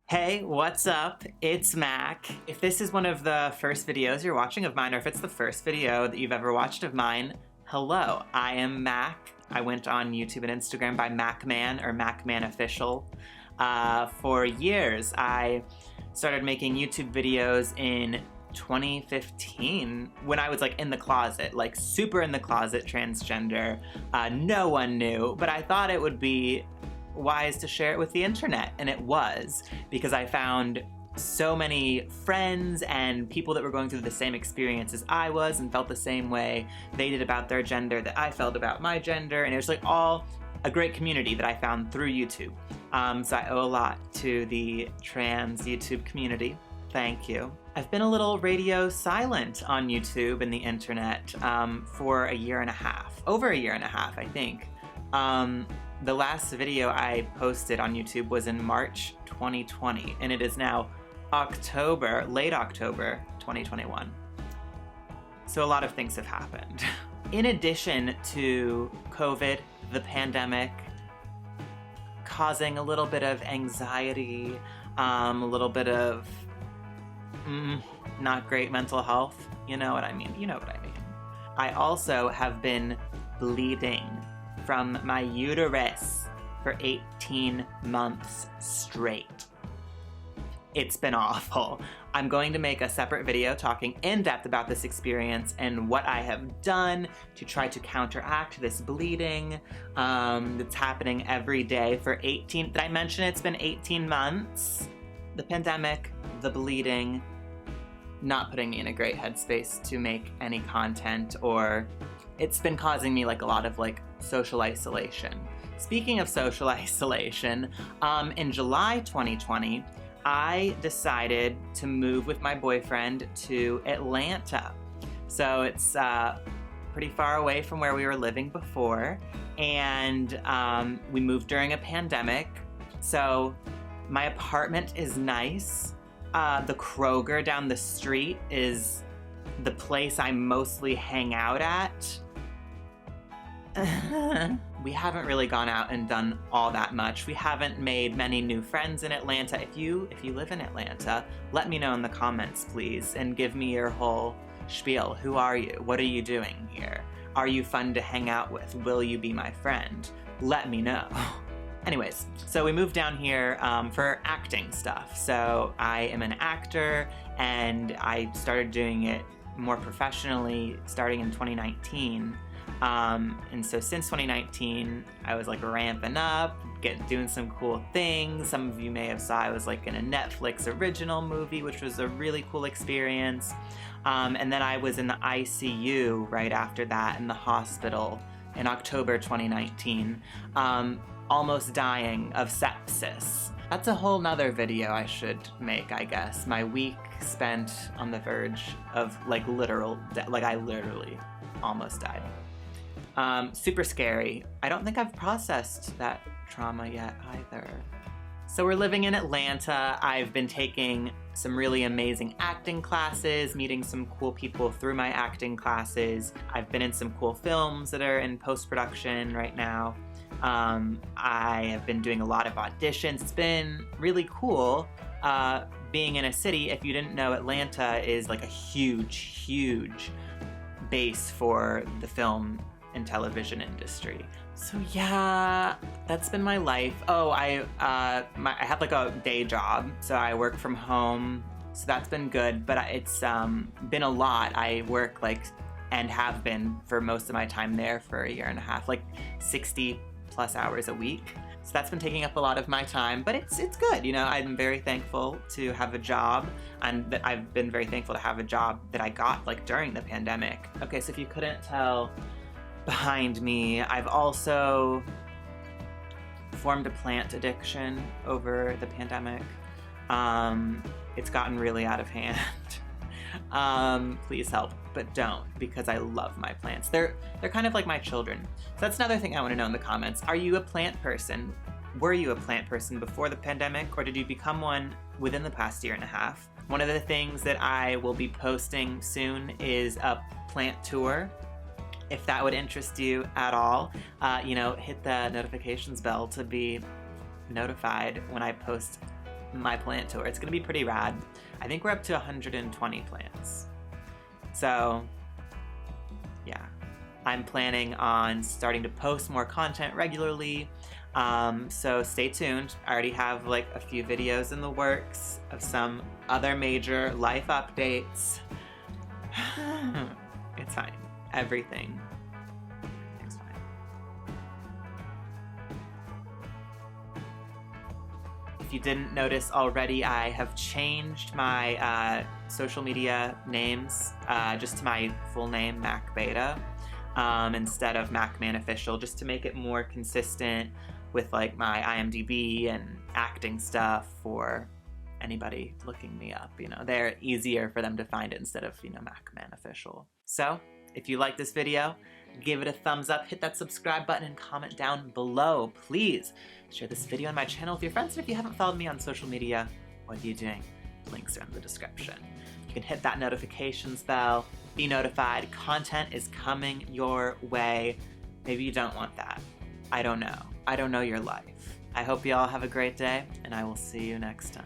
Hey, what's up? It's Mack. If this is one of the first videos you're watching of mine, or if it's the first video that you've ever watched of mine, hello, I am Mack. I went on YouTube and Instagram by MackMan or MackMan Official. For years, I started making YouTube videos in 2015 when I was like in the closet, like super in the closet, transgender. No one knew, but I thought it would be wise to share it with the internet, and it was, because I found so many friends and people that were going through the same experience as I was and felt the same way they did about their gender that I felt about my gender, and it was like all a great community that I found through YouTube. So I owe a lot to the trans YouTube community. Thank you. I've been a little radio silent on YouTube and the internet for a year and a half. Over a year and a half, I think. The last video I posted on YouTube was in March 2020, and it is now late October 2021. So a lot of things have happened. In addition to COVID, the pandemic, causing a little bit of anxiety, a little bit of not great mental health, you know what I mean, I also have been bleeding from my uterus for 18 months straight. It's been awful. I'm going to make a separate video talking in depth about this experience and what I have done to try to counteract this bleeding that's happening every day for 18, did I mention it's been 18 months? The pandemic, the bleeding, not putting me in a great headspace to make any content, or it's been causing me like a lot of like social isolation. Speaking of social isolation, in July 2020, I decided to move with my boyfriend to Atlanta. So it's pretty far away from where we were living before, and we moved during a pandemic. So my apartment is nice. The Kroger down the street is the place I mostly hang out at. We haven't really gone out and done all that much. We haven't made many new friends in Atlanta. If you live in Atlanta, let me know in the comments, please, and give me your whole spiel. Who are you? What are you doing here? Are you fun to hang out with? Will you be my friend? Let me know. Anyways, so we moved down here for acting stuff. So I am an actor, and I started doing it more professionally starting in 2019. And so since 2019, I was like ramping up, doing some cool things. Some of you may have saw I was like in a Netflix original movie, which was a really cool experience. And then I was in the ICU right after that in the hospital in October 2019, almost dying of sepsis. That's a whole nother video I should make, I guess. My week spent on the verge of like literal death. Like I literally almost died. Super scary. I don't think I've processed that trauma yet either. So we're living in Atlanta. I've been taking some really amazing acting classes, meeting some cool people through my acting classes. I've been in some cool films that are in post-production right now. I have been doing a lot of auditions. It's been really cool being in a city. If you didn't know, Atlanta is like a huge base for the film and television industry. So yeah, that's been my life. Oh, I have like a day job, so I work from home, so that's been good, but it's been a lot. I work like, and have been for most of my time there for a year and a half, like 60 plus hours a week. So that's been taking up a lot of my time, but it's good. You know, I'm very thankful to have a job, and that I've been very thankful to have a job that I got like during the pandemic. Okay, so if you couldn't tell, behind me, I've also formed a plant addiction over the pandemic. It's gotten really out of hand. Please help, but don't, because I love my plants. They're kind of like my children. So that's another thing I want to know in the comments. Are you a plant person? Were you a plant person before the pandemic, or did you become one within the past year and a half? One of the things that I will be posting soon is a plant tour. If that would interest you at all, hit the notifications bell to be notified when I post my plant tour. It's gonna be pretty rad. I think we're up to 120 plants. So yeah, I'm planning on starting to post more content regularly. So stay tuned. I already have like a few videos in the works of some other major life updates. It's fine. Everything is fine. If you didn't notice already, I have changed my social media names just to my full name, Mack Beta, instead of MackMan Official, just to make it more consistent with like my IMDb and acting stuff for anybody looking me up. You know, they're easier for them to find it instead of, you know, MackMan Official. So if you like this video, give it a thumbs up, hit that subscribe button, and comment down below. Please share this video on my channel with your friends. And if you haven't followed me on social media, what are you doing? Links are in the description. You can hit that notifications bell, be notified. Content is coming your way. Maybe you don't want that. I don't know. I don't know your life. I hope you all have a great day, and I will see you next time.